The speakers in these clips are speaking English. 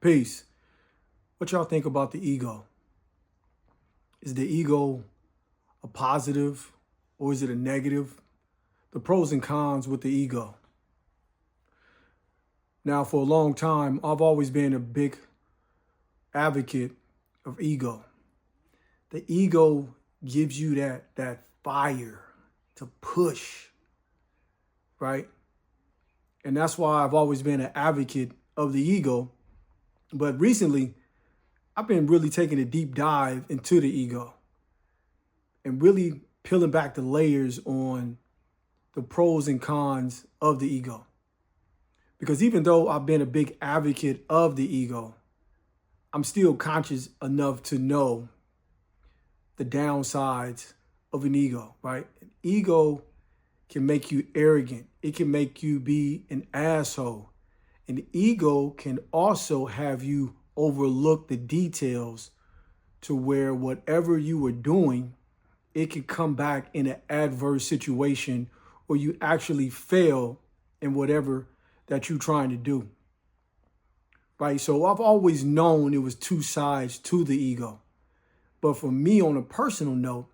Peace. What y'all think about the ego? Is the ego a positive or is it a negative? The pros and cons with the ego. Now, for a long time, I've always been a big advocate of ego. The ego gives you that fire to push, right? And that's why I've always been an advocate of the ego. But recently, I've been really taking a deep dive into the ego and really peeling back the layers on the pros and cons of the ego. Because even though I've been a big advocate of the ego, I'm still conscious enough to know the downsides of an ego, right? An ego can make you arrogant. It can make you be an asshole. An ego can also have you overlook the details to where whatever you were doing, it could come back in an adverse situation or you actually fail in whatever that you're trying to do. Right? So I've always known it was two sides to the ego. But for me, on a personal note,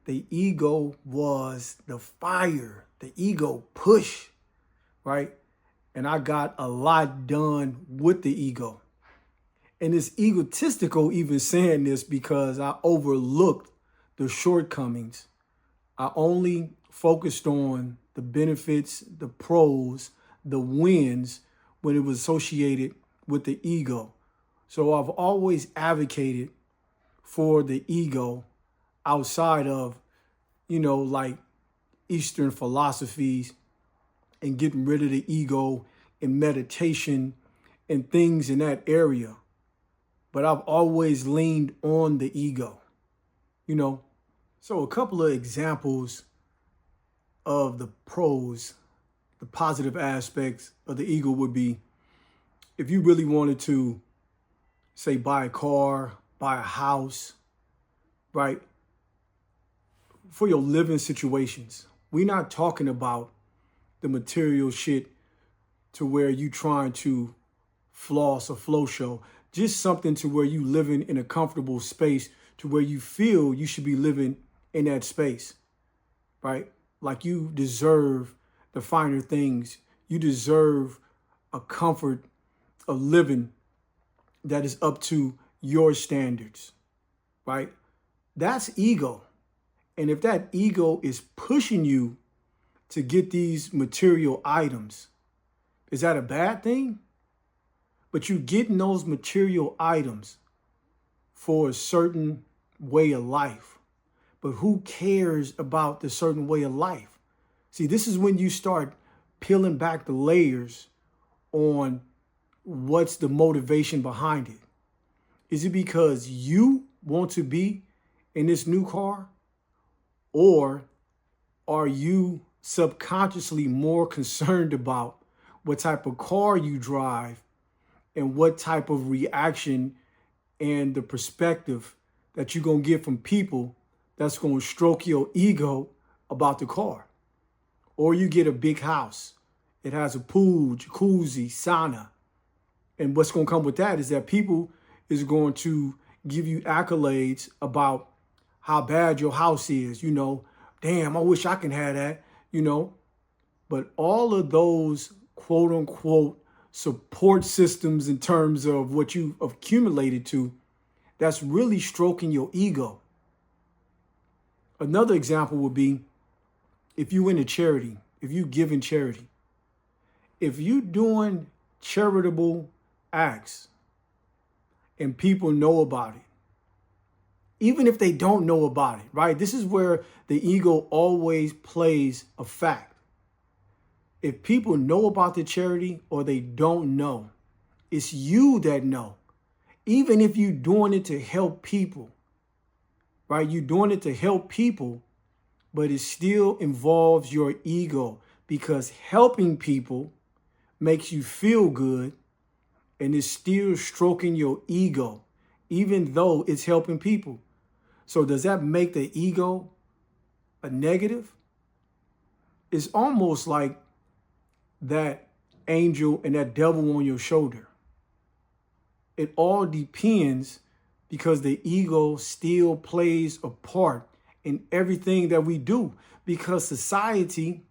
the ego was the fire, the ego push, right? And I got a lot done with the ego. And it's egotistical even saying this because I overlooked the shortcomings. I only focused on the benefits, the pros, the wins when it was associated with the ego. So I've always advocated for the ego outside of, like Eastern philosophies and getting rid of the ego in meditation and things in that area. But I've always leaned on the ego, So a couple of examples of the pros, the positive aspects of the ego would be if you really wanted to, say, buy a car, buy a house, right? For your living situations. We're not talking about the material shit to where you trying to floss or flow show. Just something to where you living in a comfortable space to where you feel you should be living in that space, right? Like you deserve the finer things. You deserve a comfort of living that is up to your standards, right? That's ego. And if that ego is pushing you to get these material items, is that a bad thing? But you getting those material items for a certain way of life. But who cares about the certain way of life? See, this is when you start peeling back the layers on what's the motivation behind it. Is it because you want to be in this new car? Or are you subconsciously more concerned about what type of car you drive and what type of reaction and the perspective that you're going to get from people that's going to stroke your ego about the car? Or you get a big house. It has a pool, jacuzzi, sauna. And what's going to come with that is that people is going to give you accolades about how bad your house is, damn, I wish I can have that, But all of those quote unquote support systems in terms of what you've accumulated to, that's really stroking your ego. Another example would be if you in a charity, if you give in charity, if you doing charitable acts and people know about it, even if they don't know about it, right? This is where the ego always plays a fact. If people know about the charity or they don't know, it's you that know. Even if you're doing it to help people, right? You're doing it to help people, but it still involves your ego because helping people makes you feel good and it's still stroking your ego, even though it's helping people. So does that make the ego a negative? It's almost like that angel and that devil on your shoulder. It all depends because the ego still plays a part in everything that we do, because society,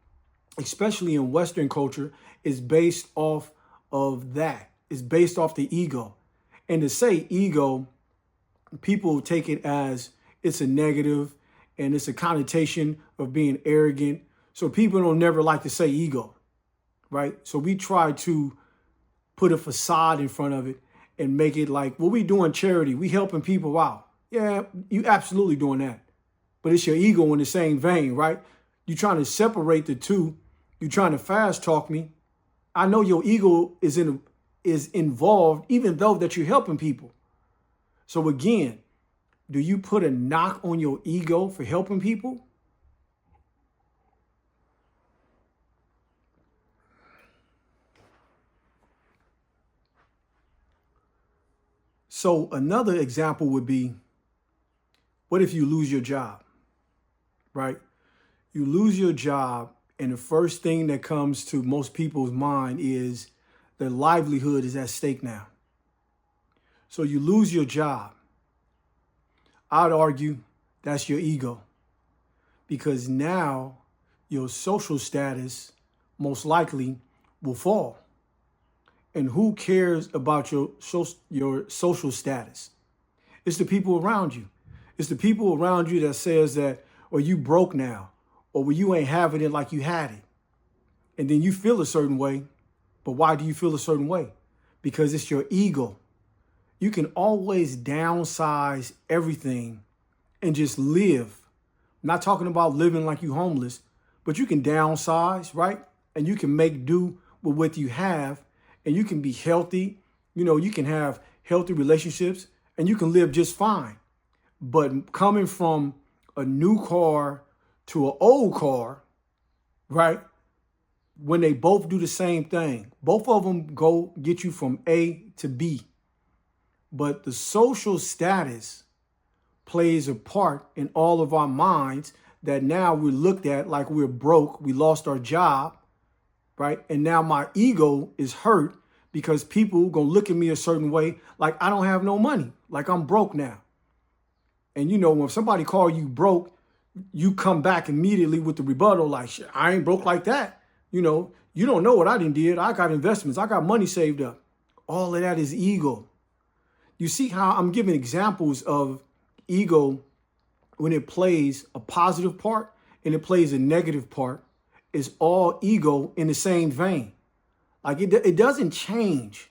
especially in Western culture, is based off of that. It's based off the ego. And to say ego, people take it as it's a negative and it's a connotation of being arrogant. So people don't never like to say ego, right? So we try to put a facade in front of it and make it like, well, we doing charity. We helping people out. Yeah, you absolutely doing that. But it's your ego in the same vein, right? You're trying to separate the two. You're trying to fast talk me. I know your ego is involved, even though that you're helping people. So again, do you put a knock on your ego for helping people? So another example would be, what if you lose your job, right? You lose your job, and the first thing that comes to most people's mind is their livelihood is at stake now. So you lose your job. I'd argue that's your ego, because now your social status most likely will fall. And who cares about your social status? It's the people around you. It's the people around you that says that, or you broke now, or well, you ain't having it like you had it. And then you feel a certain way. But why do you feel a certain way? Because it's your ego. You can always downsize everything and just live. I'm not talking about living like you homeless, but you can downsize, right? And you can make do with what you have, and you can be healthy. You know, you can have healthy relationships and you can live just fine. But coming from a new car to an old car, right? When they both do the same thing, both of them go get you from A to B. But the social status plays a part in all of our minds, that now we're looked at like we're broke, we lost our job, right? And now my ego is hurt because people gonna look at me a certain way, like I don't have no money, like I'm broke now. And you know, when somebody call you broke, you come back immediately with the rebuttal like, shit, I ain't broke like that. You know, you don't know what I did. I got investments. I got money saved up. All of that is ego. You see how I'm giving examples of ego when it plays a positive part and it plays a negative part. It's all ego in the same vein. Like it doesn't change.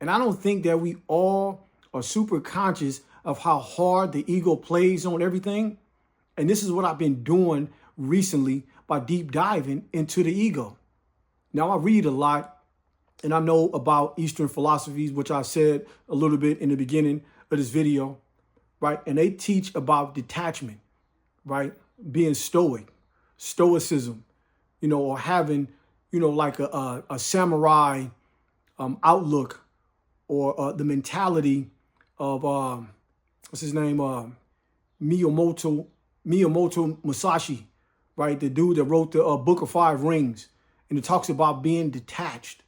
And I don't think that we all are super conscious of how hard the ego plays on everything. And this is what I've been doing recently by deep diving into the ego. Now, I read a lot and I know about Eastern philosophies, which I said a little bit in the beginning of this video, right? And they teach about detachment, right? Being stoic, stoicism, you know, or having, you know, like a samurai outlook, or the mentality of, what's his name? Miyamoto Musashi, right? The dude that wrote the Book of Five Rings. And it talks about being detached.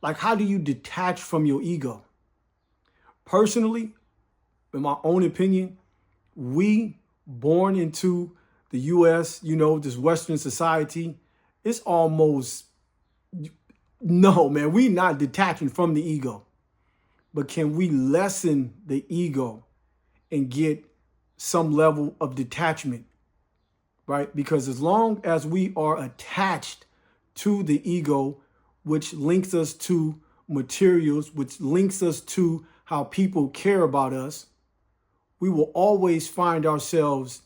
Like, how do you detach from your ego? Personally, in my own opinion, we born into the U.S., you know, this Western society, it's almost, no, man, we not detaching from the ego. But can we lessen the ego and get some level of detachment, right? Because as long as we are attached to the ego, which links us to materials, which links us to how people care about us, we will always find ourselves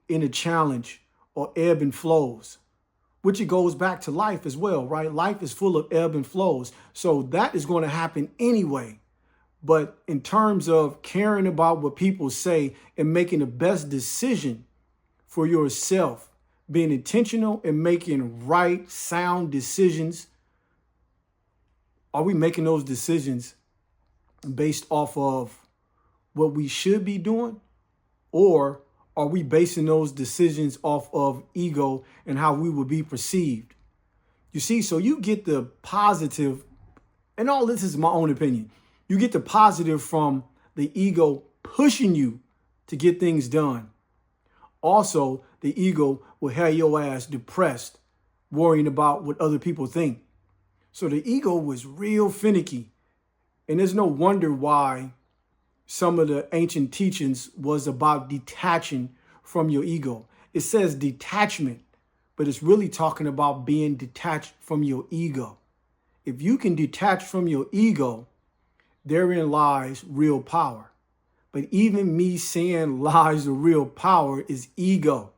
in a challenge or ebb and flows, which it goes back to life as well, right? Life is full of ebb and flows. So that is going to happen anyway. But in terms of caring about what people say and making the best decision for yourself, being intentional and making right, sound decisions, are we making those decisions based off of what we should be doing? Or are we basing those decisions off of ego and how we will be perceived? You see, so you get the positive, and all this is my own opinion. You get the positive from the ego pushing you to get things done. Also, the ego will have your ass depressed, worrying about what other people think. So the ego was real finicky. And there's no wonder why some of the ancient teachings was about detaching from your ego. It says detachment, but it's really talking about being detached from your ego. If you can detach from your ego, therein lies real power. But even me saying lies the real power is ego.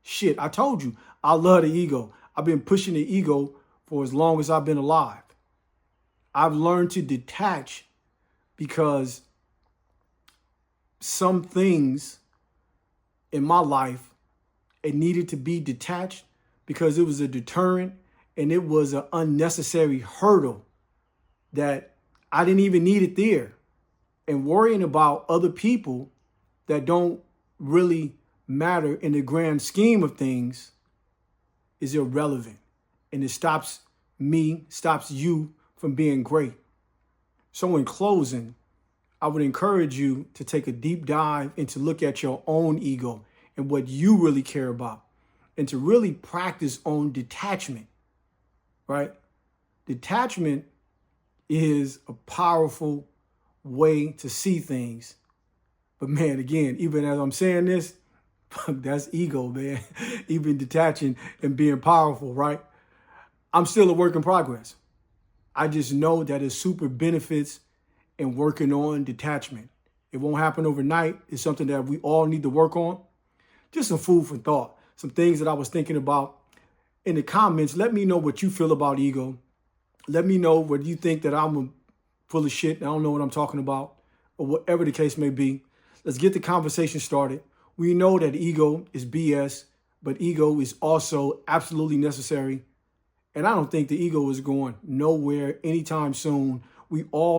Shit, I told you, I love the ego. I've been pushing the ego for as long as I've been alive. I've learned to detach because some things in my life, it needed to be detached because it was a deterrent and it was an unnecessary hurdle that I didn't even need it there. And worrying about other people that don't really matter in the grand scheme of things is irrelevant. And it stops me, stops you from being great. So in closing, I would encourage you to take a deep dive and to look at your own ego and what you really care about and to really practice on detachment, right? Detachment is a powerful way to see things. But man, again, even as I'm saying this, that's ego, man. Even detaching and being powerful, right? I'm still a work in progress. I just know that it's super benefits in working on detachment. It won't happen overnight. It's something that we all need to work on. Just some food for thought. Some things that I was thinking about. In the comments, let me know what you feel about ego. Let me know whether you think that I'm full of shit, I don't know what I'm talking about, or whatever the case may be. Let's get the conversation started. We know that ego is BS, but ego is also absolutely necessary. And I don't think the ego is going nowhere anytime soon. We all